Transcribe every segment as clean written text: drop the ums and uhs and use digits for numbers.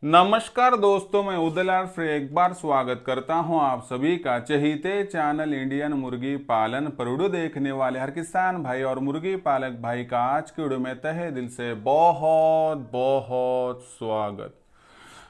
नमस्कार दोस्तों, मैं उदयलाल फिर एक बार स्वागत करता हूं आप सभी का चहीते चैनल इंडियन मुर्गी पालन पर वीडियो देखने वाले हर किसान भाई और मुर्गी पालक भाई का आज की वीडियो में तहे दिल से बहुत बहुत स्वागत।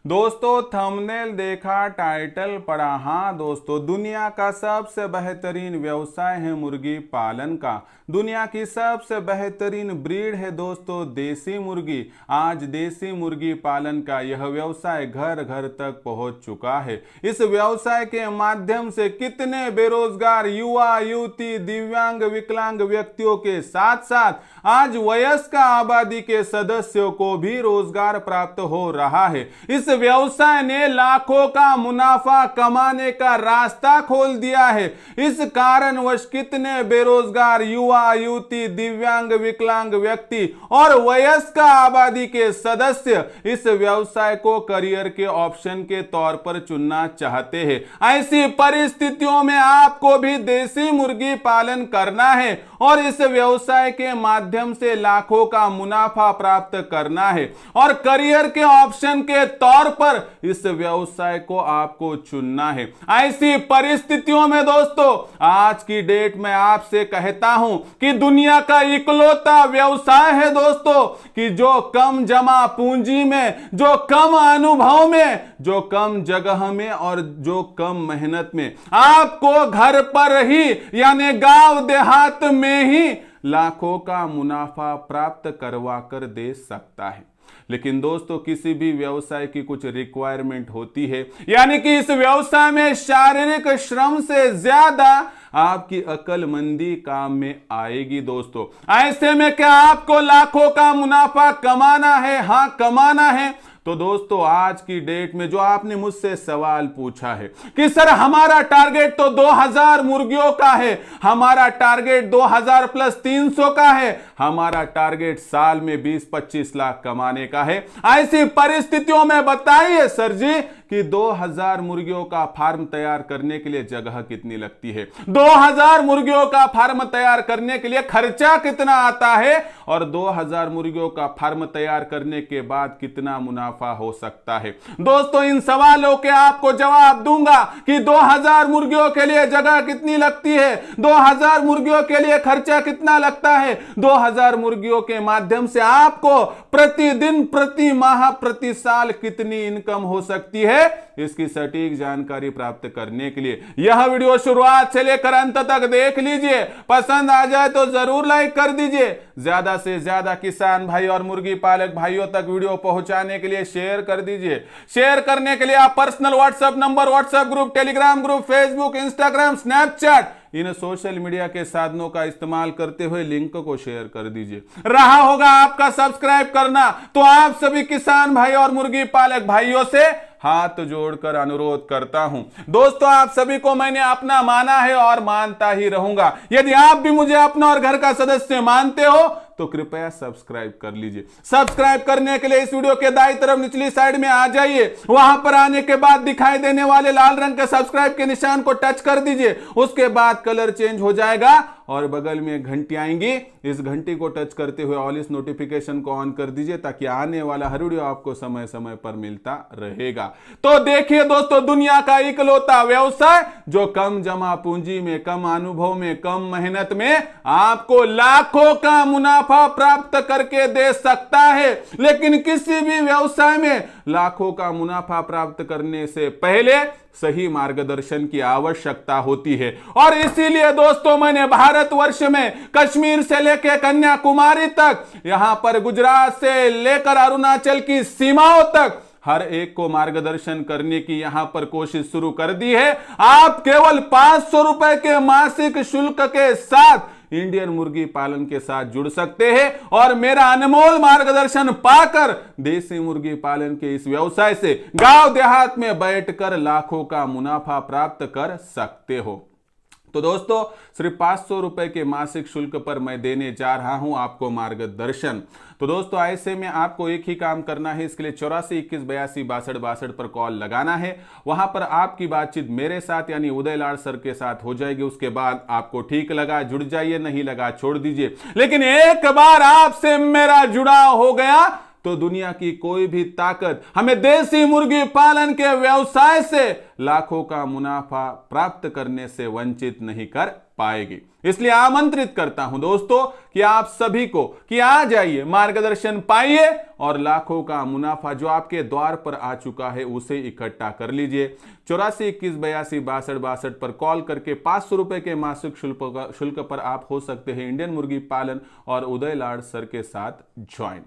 दोस्तों थंबनेल देखा, टाइटल पढ़ा। हाँ दोस्तों, दुनिया का सबसे बेहतरीन व्यवसाय है मुर्गी पालन का। दुनिया की सबसे बेहतरीन ब्रीड है दोस्तों देसी मुर्गी। आज देसी मुर्गी पालन का यह व्यवसाय घर घर तक पहुंच चुका है। इस व्यवसाय के माध्यम से कितने बेरोजगार युवा युवती, दिव्यांग, विकलांग व्यक्तियों के साथ साथ आज वयस्क आबादी के सदस्यों को भी रोजगार प्राप्त हो रहा है। इस व्यवसाय ने लाखों का मुनाफा कमाने का रास्ता खोल दिया है। इस कारणवश कितने बेरोजगार युवा युवती, दिव्यांग, विकलांग व्यक्ति और वयस्क आबादी के सदस्य इस व्यवसाय को करियर के ऑप्शन के तौर पर चुनना चाहते हैं। ऐसी परिस्थितियों में आपको भी देसी मुर्गी पालन करना है और इस व्यवसाय के माध्यम से लाखों का मुनाफा प्राप्त करना है और करियर के ऑप्शन के तौर पर इस व्यवसाय को आपको चुनना है। ऐसी परिस्थितियों में दोस्तों आज की डेट में आपसे कहता हूं कि दुनिया का इकलौता व्यवसाय है दोस्तों कि जो कम जमा पूंजी में, जो कम अनुभव में, जो कम जगह में और जो कम मेहनत में आपको घर पर ही यानी गांव देहात में ही लाखों का मुनाफा प्राप्त करवा कर दे सकता है। लेकिन दोस्तों किसी भी व्यवसाय की कुछ रिक्वायरमेंट होती है, यानी कि इस व्यवसाय में शारीरिक श्रम से ज्यादा आपकी अक्लमंदी काम में आएगी दोस्तों। ऐसे में क्या आपको लाखों का मुनाफा कमाना है? हाँ कमाना है। तो दोस्तों आज की डेट में जो आपने मुझसे सवाल पूछा है कि सर हमारा टारगेट तो 2000 मुर्गियों का है, हमारा टारगेट 2000 प्लस 300 का है, हमारा टारगेट साल में 20-25 लाख कमाने का है। ऐसी परिस्थितियों में बताइए सर जी कि 2000 मुर्गियों का फार्म तैयार करने के लिए जगह कितनी लगती है, 2000 मुर्गियों का फार्म तैयार करने के लिए खर्चा कितना आता है और 2000 मुर्गियों का फार्म तैयार करने के बाद कितना मुनाफा हो सकता है। दोस्तों इन सवालों के आपको जवाब दूंगा कि 2000 मुर्गियों के लिए जगह कितनी लगती है, 2000 मुर्गियों के लिए खर्चा कितना लगता है, 2000 मुर्गियों के माध्यम से आपको प्रतिदिन, प्रति माह, प्रति साल कितनी इनकम हो सकती है, इसकी सटीक जानकारी प्राप्त करने के लिए यह वीडियो शुरुआत से लेकर अंत तक देख लीजिए। पसंद आ जाए तो जरूर लाइक कर दीजिए। ज्यादा से ज्यादा किसान भाई और मुर्गी पालक भाइयों तक वीडियो पहुंचाने के लिए शेयर कर दीजिए। शेयर करने के लिए आप personal WhatsApp number, WhatsApp group, Telegram group, Facebook, Instagram, Snapchat इन सोशल मीडिया के साधनों का इस्तेमाल करते हुए लिंक को शेयर कर दीजिए। रहा होगा आपका सब्सक्राइब करना, तो आप सभी किसान भाई और मुर्गी पालक भाइयों से हाथ जोड़कर अनुरोध करता हूं। दोस्तों आप सभी को मैंने अपना माना है और मानता ही रहूंगा। यदि आप भी मुझे अपना और घर का सदस्य मानते हो तो कृपया सब्सक्राइब कर लीजिए। सब्सक्राइब करने के लिए इस वीडियो के दाईं तरफ निचली साइड में आ जाइए। वहां पर आने के बाद दिखाई देने वाले लाल रंग के सब्सक्राइब के निशान को टच कर दीजिए। उसके बाद कलर चेंज हो जाएगा और बगल में घंटी आएंगी। इस घंटी को टच करते हुए ऑल इस नोटिफिकेशन को ऑन कर दीजिए ताकि आने वाला हर वीडियो आपको समय समय पर मिलता रहेगा। तो देखिए दोस्तों, दुनिया का इकलौता व्यवसाय जो कम जमा पूंजी में, कम अनुभव में, कम मेहनत में आपको लाखों का मुनाफा प्राप्त करके दे सकता है। लेकिन किसी भी व्यवसाय में लाखों का मुनाफा प्राप्त करने से पहले सही मार्गदर्शन की आवश्यकता होती है और इसीलिए दोस्तों मैंने भारतवर्ष में कश्मीर से लेकर कन्याकुमारी तक, यहां पर गुजरात से लेकर अरुणाचल की सीमाओं तक हर एक को मार्गदर्शन करने की यहां पर कोशिश शुरू कर दी है। आप केवल 500 रुपए के मासिक शुल्क के साथ इंडियन मुर्गी पालन के साथ जुड़ सकते हैं और मेरा अनमोल मार्गदर्शन पाकर देसी मुर्गी पालन के इस व्यवसाय से गांव देहात में बैठकर लाखों का मुनाफा प्राप्त कर सकते हो। तो दोस्तों सिर्फ 500 रुपए के मासिक शुल्क पर मैं देने जा रहा हूं आपको मार्गदर्शन। तो दोस्तों ऐसे में आपको एक ही काम करना है। इसके लिए 84 21 82 62 62 पर कॉल लगाना है। वहां पर आपकी बातचीत मेरे साथ यानी उदयलाल सर के साथ हो जाएगी। उसके बाद आपको ठीक लगा जुड़ जाइए, नहीं लगा छोड़ दीजिए। लेकिन एक बार आपसे मेरा जुड़ाव हो गया तो दुनिया की कोई भी ताकत हमें देसी मुर्गी पालन के व्यवसाय से लाखों का मुनाफा प्राप्त करने से वंचित नहीं कर पाएगी। इसलिए आमंत्रित करता हूं दोस्तों कि आप सभी को कि आ जाइए, मार्गदर्शन पाइए और लाखों का मुनाफा जो आपके द्वार पर आ चुका है उसे इकट्ठा कर लीजिए। 84 21 82 62 62 पर कॉल करके 500 रुपए के मासिक शुल्क पर आप हो सकते हैं इंडियन मुर्गी पालन और उदय लाड सर के साथ ज्वाइन।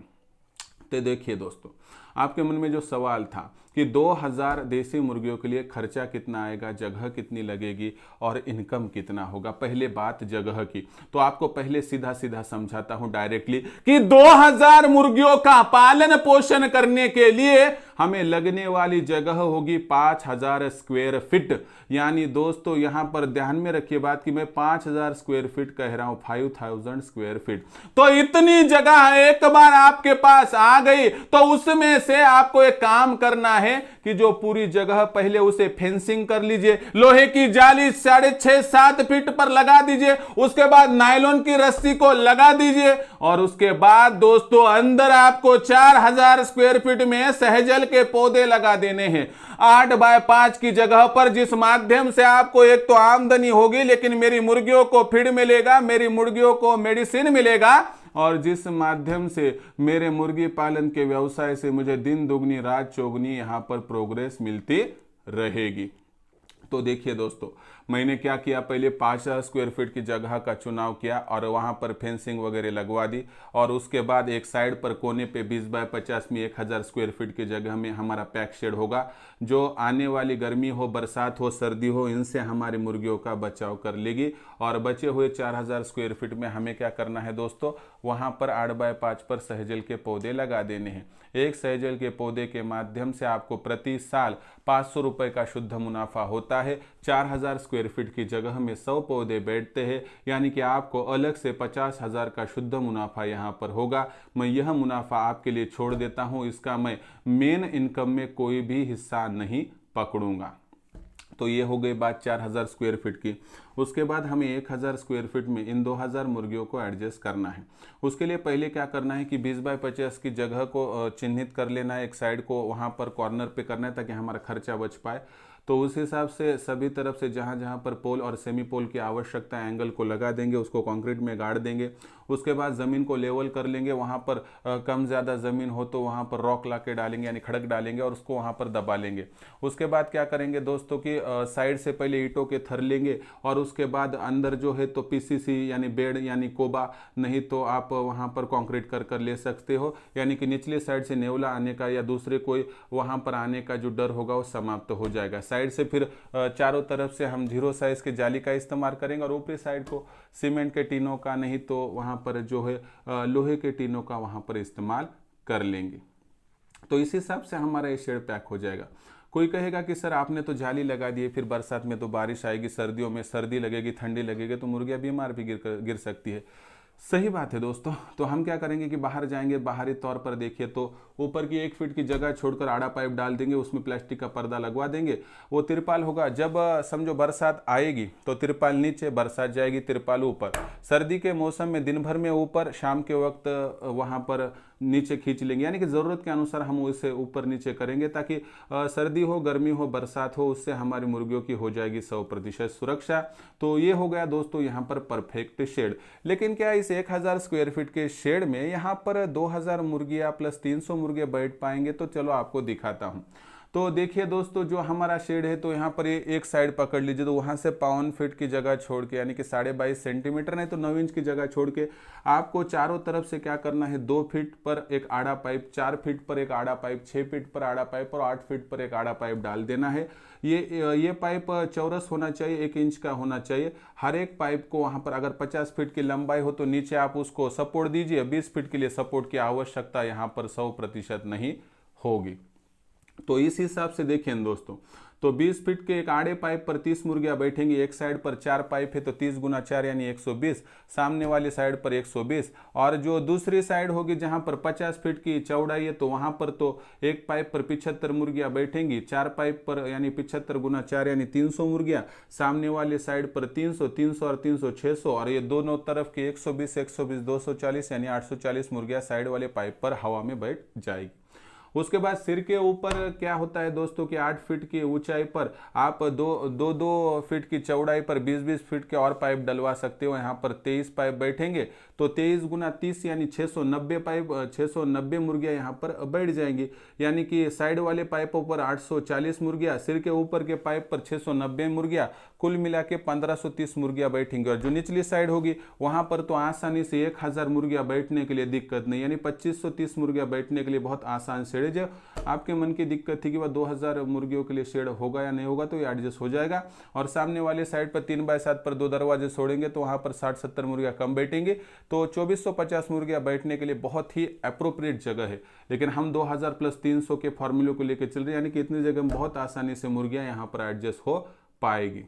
तो देखिए दोस्तों, आपके मन में जो सवाल था कि 2000 देसी मुर्गियों के लिए खर्चा कितना आएगा, जगह कितनी लगेगी और इनकम कितना होगा। पहले बात जगह की, तो आपको पहले सीधा सीधा समझाता हूं डायरेक्टली कि 2000 मुर्गियों का पालन पोषण करने के लिए हमें लगने वाली जगह होगी 5000 स्क्वायर फीट। यानी दोस्तों यहां पर ध्यान में रखिए बात कि मैं 5000 स्क्वायर फीट कह रहा हूं, 5000 स्क्वायर फीट। तो इतनी जगह एक बार आपके पास आ गई तो उसमें से आपको एक काम करना है कि जो पूरी जगह पहले उसे फेंसिंग कर लीजिए, लोहे की जाली 6.5-7 फीट पर लगा दीजिए, उसके बाद नायलॉन की रस्सी को लगा दीजिए और उसके बाद दोस्तों अंदर आपको 4000 स्क्वायर फीट में सहजल के पौधे लगा देने हैं 8 बाय 5 की जगह पर, जिस माध्यम से आपको एक तो आमदनी होगी, लेकिन मेरी मुर्गियों को फीड मिलेगा, मेरी मुर्गियों को मेडिसिन मिलेगा और जिस माध्यम से मेरे मुर्गी पालन के व्यवसाय से मुझे दिन दुगनी रात चौगनी यहां पर प्रोग्रेस मिलती रहेगी। तो देखिए दोस्तों, मैंने क्या किया, पहले 5000 स्क्वायर फीट की जगह का चुनाव किया और वहां पर फेंसिंग वगैरह लगवा दी और उसके बाद एक साइड पर कोने पे 20 बाय 50 में 1000 स्क्वायर फीट की जगह में हमारा पैक शेड होगा, जो आने वाली गर्मी हो, बरसात हो, सर्दी हो, इनसे हमारी मुर्गियों का बचाव कर लेगी। और बचे हुए 4000 स्क्वायर फीट में हमें क्या करना है दोस्तों, वहां पर 8 बाय 5 पर सहजल के पौधे लगा देने हैं। एक सहजल के पौधे के माध्यम से आपको प्रति साल 500 रुपए का शुद्ध मुनाफा होता है। 4000 स्क्वायर फीट की जगह में 100 पौधे बैठते हैं, यानी कि आपको अलग से 50,000 का शुद्ध मुनाफा यहाँ पर होगा। मैं यह मुनाफा आपके लिए छोड़ देता हूँ, इसका मैं मेन इनकम में कोई भी हिस्सा नहीं पकड़ूंगा। तो ये हो गई बात 4000 स्क्वायर फीट की। उसके बाद हमें 1000 स्क्वायर फीट में इन 2000 मुर्गियों को एडजस्ट करना है। उसके लिए पहले क्या करना है कि 20 बाय 50 की जगह को चिन्हित कर लेना है, एक साइड को वहां पर कॉर्नर पे करना है ताकि हमारा खर्चा बच पाए। तो उस हिसाब से सभी तरफ से जहां जहां पर पोल और सेमी पोल की आवश्यकता है एंगल को लगा देंगे, उसको कंक्रीट में गाड़ देंगे। उसके बाद ज़मीन को लेवल कर लेंगे, वहां पर कम ज़्यादा ज़मीन हो तो वहां पर रॉक ला के डालेंगे, यानी खड़क डालेंगे और उसको वहां पर दबा लेंगे। उसके बाद क्या करेंगे दोस्तों कि साइड से पहले ईंटों के थर लेंगे और उसके बाद अंदर जो है तो पीसीसी यानी बेड यानी कोबा, नहीं तो आप वहां पर कंक्रीट कर ले सकते हो, यानी कि निचले साइड से नेवला आने का या दूसरे कोई वहां पर आने का जो डर होगा वो समाप्त हो जाएगा। साइड से फिर चारों तरफ से हम 0 साइज के जाली का इस्तेमाल करेंगे और ऊपरी साइड को सीमेंट के टीनों का, नहीं तो वहां पर जो है लोहे के टीनों का वहां पर इस्तेमाल कर लेंगे। तो इस हिसाब से हमारा ये शेड पैक हो जाएगा। कोई कहेगा कि सर आपने तो जाली लगा दी है, फिर बरसात में तो बारिश आएगी, सर्दियों में सर्दी लगेगी, ठंडी लगेगी, तो मुर्गियां बीमार भी गिर सकती है। सही बात है दोस्तों। तो हम क्या करेंगे कि बाहर जाएंगे, बाहरी तौर पर देखिए तो ऊपर की 1 फीट की जगह छोड़कर आड़ा पाइप डाल देंगे, उसमें प्लास्टिक का पर्दा लगवा देंगे, वो तिरपाल होगा। जब समझो बरसात आएगी तो तिरपाल नीचे, बरसात जाएगी तिरपाल ऊपर। सर्दी के मौसम में दिन भर में ऊपर, शाम के वक्त वहां पर नीचे खींच लेंगे, यानी कि ज़रूरत के अनुसार हम उसे ऊपर नीचे करेंगे ताकि सर्दी हो, गर्मी हो, बरसात हो, उससे हमारी मुर्गियों की हो जाएगी 100% सुरक्षा। तो ये हो गया दोस्तों यहाँ पर परफेक्ट शेड। लेकिन क्या इस 1000 स्क्वायर फीट के शेड में यहाँ पर 2000 मुर्गियाँ प्लस 300 मुर्गे बैठ पाएंगे? तो चलो आपको दिखाता हूँ। तो देखिए दोस्तों, जो हमारा शेड है तो यहाँ पर ये एक साइड पकड़ लीजिए, तो वहाँ से 52 फीट की जगह छोड़ के, यानी कि 22.5 सेंटीमीटर नहीं तो 9 इंच की जगह छोड़ के आपको चारों तरफ से क्या करना है, 2 फीट पर एक आड़ा पाइप, 4 फीट पर एक आड़ा पाइप, 6 फीट पर आड़ा पाइप और 8 फीट पर एक आड़ा पाइप डाल देना है। ये पाइप चौरस होना चाहिए, 1 इंच का होना चाहिए। हर एक पाइप को वहाँ पर अगर 50 फीट की लंबाई हो तो नीचे आप उसको सपोर्ट दीजिए। 20 फीट के लिए सपोर्ट की आवश्यकता यहाँ पर 100% नहीं होगी। तो इस हिसाब से देखिए न दोस्तों, तो 20 फीट के एक आड़े पाइप पर 30 मुर्गियां बैठेंगी। एक साइड पर 4 पाइप है तो 30 गुना 4 यानी 120, सामने वाली साइड पर 120। और जो दूसरी साइड होगी जहां पर 50 फीट की चौड़ाई है तो वहां पर तो एक पाइप पर 75 मुर्गियां बैठेंगी, 4 पाइप पर यानी 75 गुना 4 यानी 300 मुर्गियां, सामने वाले साइड पर 300, 300 और 300 600, और ये दोनों तरफ की 120 120 240 यानी 840 मुर्गियां साइड वाले पाइप पर हवा में बैठ जाएगी। उसके बाद सिर के ऊपर क्या होता है दोस्तों कि 8 फीट की ऊंचाई पर आप दो फीट की चौड़ाई पर 20-20 फीट के और पाइप डलवा सकते हो। यहाँ पर 23 पाइप बैठेंगे तो 23 गुना 30 यानी 690 पाइप, 690 मुर्गियां यहाँ पर बैठ जाएंगी। यानी कि साइड वाले पाइपों पर 840 मुर्गियां, सिर के ऊपर के पाइप पर 690 मुर्गियां, कुल मिला के 1530 मुर्गियां बैठेंगी। और जो निचली साइड होगी वहां पर तो आसानी से 1000 मुर्गियां बैठने के लिए दिक्कत नहीं, यानी 2530 मुर्गियां बैठने के लिए बहुत आसान शेड है। जो आपके मन की दिक्कत थी कि वह 2000 मुर्गियों के लिए शेड होगा या नहीं होगा, तो ये एडजस्ट हो जाएगा। और सामने वाले साइड पर 3x7 पर 2 दरवाजे छोड़ेंगे तो वहां पर 60-70 मुर्गियां कम बैठेंगे, तो 2450 मुर्गियां बैठने के लिए बहुत ही अप्रोप्रिएट जगह है। लेकिन हम 2000 + 300 के फॉर्मूले को लेकर चल रहे हैं, यानी कि इतनी जगह में बहुत आसानी से मुर्गियां यहां पर एडजस्ट हो पाएगी।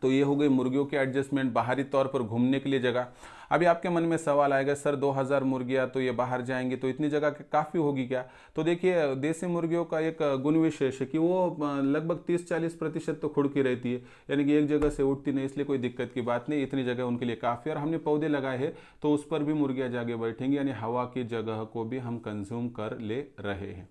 तो ये हो गई मुर्गियों की एडजस्टमेंट, बाहरी तौर पर घूमने के लिए जगह। अभी आपके मन में सवाल आएगा, सर 2000 मुर्गियां तो ये बाहर जाएंगी तो इतनी जगह काफ़ी होगी क्या? तो देखिए, देसी मुर्गियों का एक गुण विशेष है कि वो लगभग 30-40% तो खुद की रहती है, यानी कि एक जगह से उठती नहीं, इसलिए कोई दिक्कत की बात नहीं, इतनी जगह उनके लिए काफ़ी। और हमने पौधे लगाए हैं तो उस पर भी मुर्गियाँ जाके बैठेंगी, यानी हवा की जगह को भी हम कंज्यूम कर ले रहे हैं।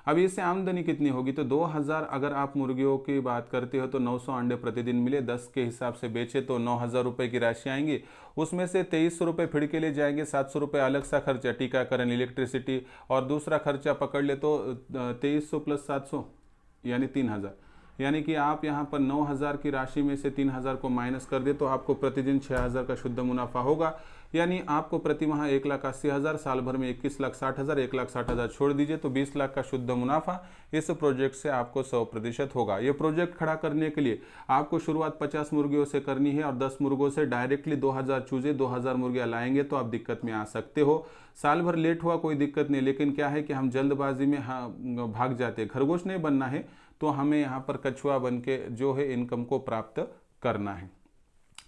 अभी इससे आमदनी कितनी होगी? तो 2000 अगर आप मुर्गियों की बात करते हो तो 900 अंडे प्रतिदिन मिले, 10 के हिसाब से बेचे तो 9000 रुपये की राशि आएंगी। उसमें से 2300 रुपये फिर के लिए जाएंगे, 700 रुपये अलग सा खर्चा, टीकाकरण, इलेक्ट्रिसिटी और दूसरा खर्चा पकड़ ले तो 2300 + 700 यानी 3000। यानी कि आप यहाँ पर 9000 की राशि में से 3000 को माइनस कर दे तो आपको प्रतिदिन 6000 का शुद्ध मुनाफा होगा। यानी आपको प्रति माह 1,80,000, साल भर में 21,60,000, 1,60,000 छोड़ दीजिए तो 20 लाख का शुद्ध मुनाफा इस प्रोजेक्ट से आपको 100% होगा। ये प्रोजेक्ट खड़ा करने के लिए आपको शुरुआत 50 मुर्गियों से करनी है और 10 मुर्गों से डायरेक्टली 2000 चूजे 2000 मुर्गियाँ लाएंगे तो आप दिक्कत में आ सकते हो। साल भर लेट हुआ कोई दिक्कत नहीं, लेकिन क्या है कि हम जल्दबाजी में भाग जाते हैं। खरगोश नहीं बनना है तो हमें यहाँ पर कछुआ बन के जो है इनकम को प्राप्त करना है।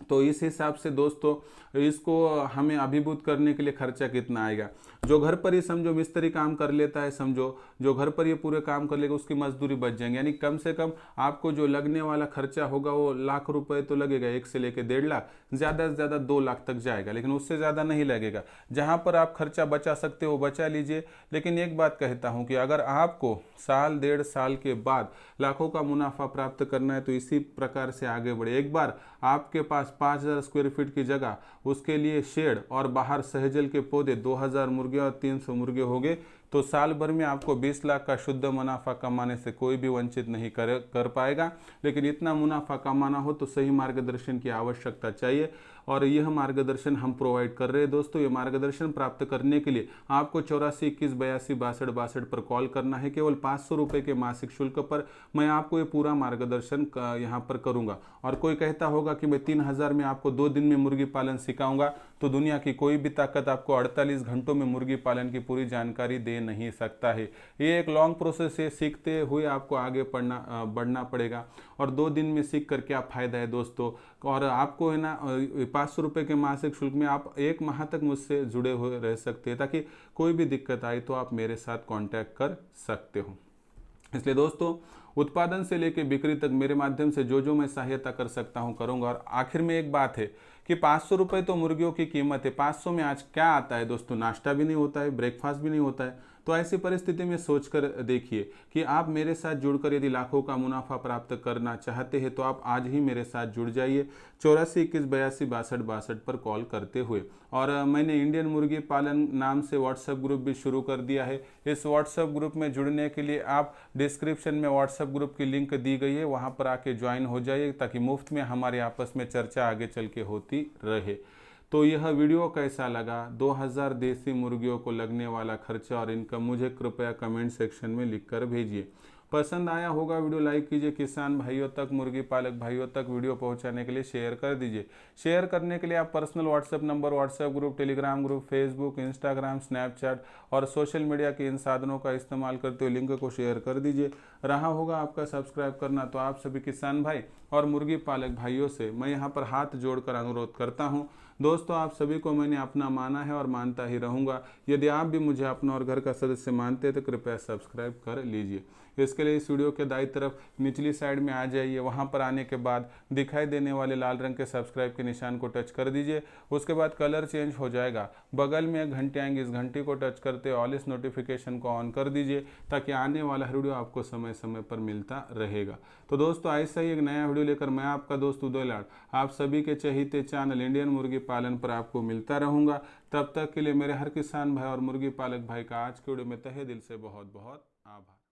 तो इस हिसाब से दोस्तों इसको हमें अभिभूत करने के लिए खर्चा कितना आएगा? जो घर पर ही समझो मिस्त्री काम कर लेता है, समझो जो घर पर ये पूरे काम कर लेगा उसकी मजदूरी बच जाएंगे, यानी कम से कम आपको जो लगने वाला खर्चा होगा वो लाख रुपए तो लगेगा, 1 से लेकर 1.5 लाख, ज़्यादा से ज़्यादा 2 लाख तक जाएगा, लेकिन उससे ज़्यादा नहीं लगेगा। जहाँ पर आप खर्चा बचा सकते हो बचा लीजिए। लेकिन एक बात कहता हूँ कि अगर आपको साल 1.5 साल के बाद लाखों का मुनाफा प्राप्त करना है तो इसी प्रकार से आगे बढ़े। एक बार आपके पास 5000 स्क्वायर फीट की जगह, उसके लिए शेड और बाहर सहजल के पौधे, 2000 मुर्गे और 300 मुर्गे हो गए तो साल भर में आपको 20 लाख का शुद्ध मुनाफा कमाने से कोई भी वंचित नहीं कर पाएगा। लेकिन इतना मुनाफा कमाना हो तो सही मार्गदर्शन की आवश्यकता चाहिए और यह मार्गदर्शन हम प्रोवाइड कर रहे हैं दोस्तों। ये मार्गदर्शन प्राप्त करने के लिए आपको 84 21 82 62 62 पर कॉल करना है। केवल 500 रुपये के मासिक शुल्क पर मैं आपको ये पूरा मार्गदर्शन यहाँ पर करूँगा। और कोई कहता होगा कि मैं 3000 में आपको 2 दिन में मुर्गी पालन सिखाऊंगा, तो दुनिया की कोई भी ताकत आपको 48 घंटों में मुर्गी पालन की पूरी जानकारी दे नहीं सकता है। ये एक लॉन्ग प्रोसेस है, सीखते हुए आपको आगे बढ़ना पड़ेगा। और 2 दिन में सीख कर क्या फ़ायदा है दोस्तों? और आपको है ना 500 रुपये के मासिक शुल्क में आप 1 माह तक मुझसे जुड़े हुए रह सकते हैं, ताकि कोई भी दिक्कत आए तो आप मेरे साथ कांटेक्ट कर सकते हो। इसलिए दोस्तों उत्पादन से लेकर बिक्री तक मेरे माध्यम से जो मैं सहायता कर सकता हूं करूंगा। और आखिर में एक बात है कि 500 रुपये तो मुर्गियों की कीमत है। 500 में आज क्या आता है दोस्तों? नाश्ता भी नहीं होता है, ब्रेकफास्ट भी नहीं होता है। तो ऐसी परिस्थिति में सोचकर देखिए कि आप मेरे साथ जुड़कर यदि लाखों का मुनाफा प्राप्त करना चाहते हैं तो आप आज ही मेरे साथ जुड़ जाइए 84 21 82 62 62 पर कॉल करते हुए। और मैंने इंडियन मुर्गी पालन नाम से व्हाट्सएप ग्रुप भी शुरू कर दिया है। इस व्हाट्सएप ग्रुप में जुड़ने के लिए आप डिस्क्रिप्शन में व्हाट्सएप ग्रुप की लिंक दी गई है, वहाँ पर आके ज्वाइन हो जाइए ताकि मुफ्त में हमारे आपस में चर्चा आगे चल के होती रहे। तो यह वीडियो कैसा लगा? 2000 देसी मुर्गियों को लगने वाला खर्चा और इनकम मुझे कृपया कमेंट सेक्शन में लिखकर भेजिए। पसंद आया होगा वीडियो लाइक कीजिए, किसान भाइयों तक, मुर्गी पालक भाइयों तक वीडियो पहुंचाने के लिए शेयर कर दीजिए। शेयर करने के लिए आप personal WhatsApp number, WhatsApp group, Telegram group, Facebook, Instagram, Snapchat और सोशल मीडिया के इन साधनों का इस्तेमाल करते हुए लिंक को शेयर कर दीजिए। रहा होगा आपका सब्सक्राइब करना, तो आप सभी किसान भाई और मुर्गी पालक भाइयों से मैं यहाँ पर हाथ जोड़कर अनुरोध करता हूँ। दोस्तों, आप सभी को मैंने अपना माना है और मानता ही रहूँगा। यदि आप भी मुझे अपना और घर का सदस्य मानते हैं तो कृपया सब्सक्राइब कर लीजिए। इसके लिए इस वीडियो के दाईं तरफ निचली साइड में आ जाइए, वहाँ पर आने के बाद दिखाई देने वाले लाल रंग के सब्सक्राइब के निशान को टच कर दीजिए। उसके बाद कलर चेंज हो जाएगा, बगल में एक घंटी आएंगी, इस घंटी को टच करते ऑल इस नोटिफिकेशन को ऑन कर दीजिए ताकि आने वाला वीडियो आपको समय समय पर मिलता रहेगा। तो दोस्तों, ऐसा ही एक नया वीडियो लेकर मैं आपका दोस्त उदय लाड आप सभी के चहीते चैनल इंडियन मुर्गी पालन पर आपको मिलता रहूंगा। तब तक के लिए मेरे हर किसान भाई और मुर्गी पालक भाई का आज के वीडियो में तहे दिल से बहुत बहुत आभार।